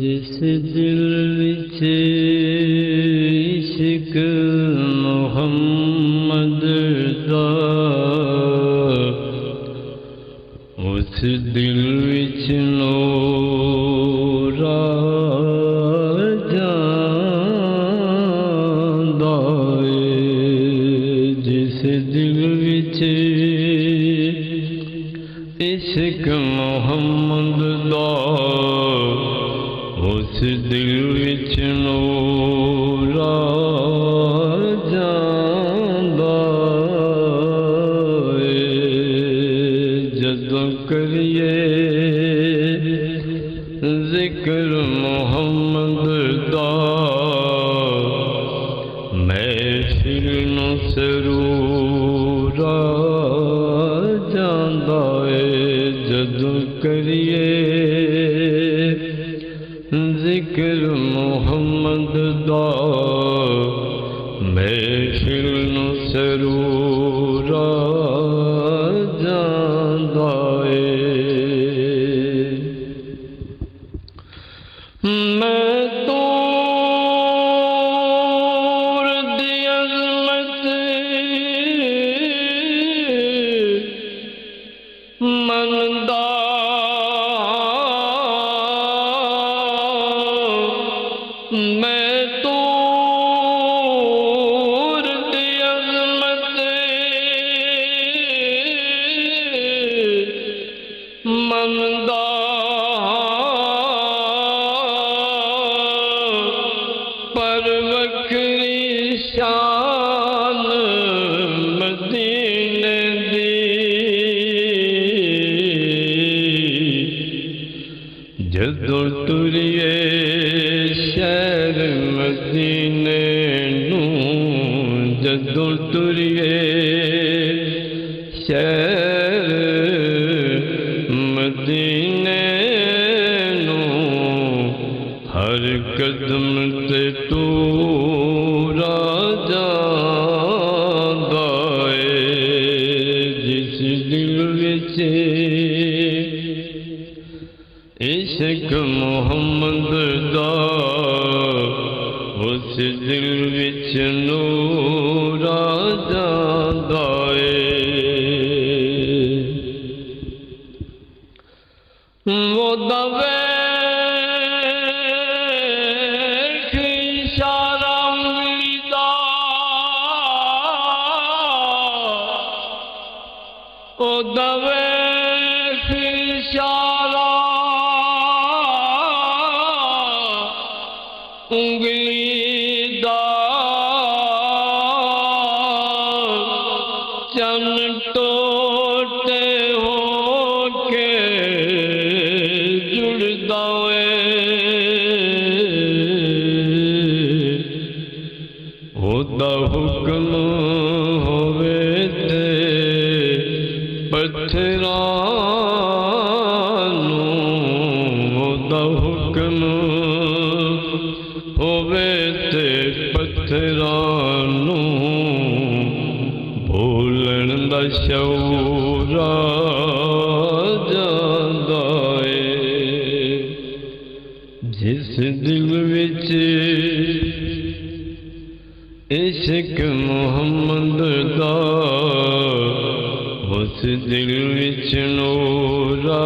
जिस दिल विच इश्क मुहम्मद दा, उस दिल विच नूर आ जांदा है। जिस दिल विच इश्क मुहम्मद दा, उस दिल विच नूर आ जांदा है। जदों करिए जिक्र मुहम्मद दा, महफिल नूं सरूर आ जांदा है। जदों करिए जिक्र मुहम्मद दा, महफिल नूं सरूर आ जांदा है। मैं दूर दी अज़मत मनदा, मैं दूर दी अज़मत मनदा, पर वखरी शान मदीने दी। जदों तुरिए शहर मदीने नूं, जदों तुरिए शहर मदीने नूं, हर कदम ते टूरा जांदा है। जिस दिल विच इश्क मुहम्मद दा, उस दिल विच नूर आ जांदा है। वो वेख इशारा उंगली दा, ओ वेख इशारा उंगली दा, चन टोटे होके जुड़दा है। ओदा हुक्म होवे ते पत्थरां नूं, ओदा हुक्म होवे ते पत्थरां नूं, भूलण दा शऊर आ जांदा है। जिस दिल विच इश्क मुहम्मद दा, उस दिल विच नूर आ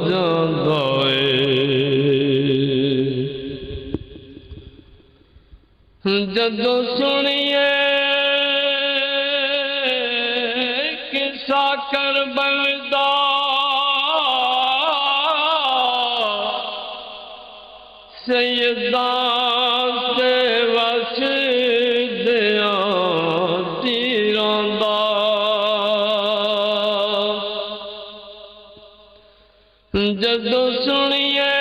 जांदा है। जदों सुनिए किस्सा करबल दा, सैयदां ते वसदियां तीरां दा। जदों सुनिए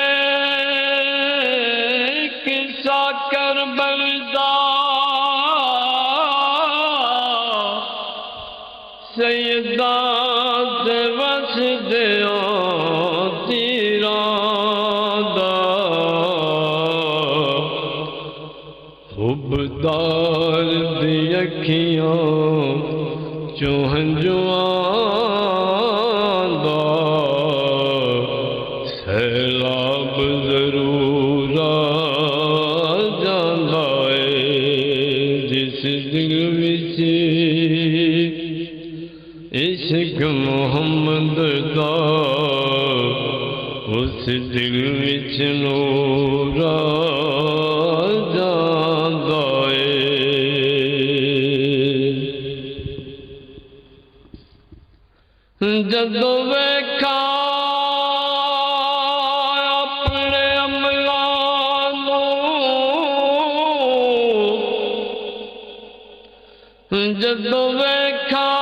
किस्सा करबल दा, सैयदां ते वसदियां तीरां दा। हुबदार दी अखियां चों हंजुआं दा, सैलाब जरूर ਮੁਹੰਮਦ ਦਾ ਉਸ ਦਿਲ ਵਿੱਚ ਨੂਰ ਆ ਜਾਂਦਾ ਏ। ਜਦੋਂ ਵੇਖਾਂ ਆਪਣੇ ਅਮਲਾਂ ਨੂੰ, ਜਦੋਂ ਵੇਖਾਂ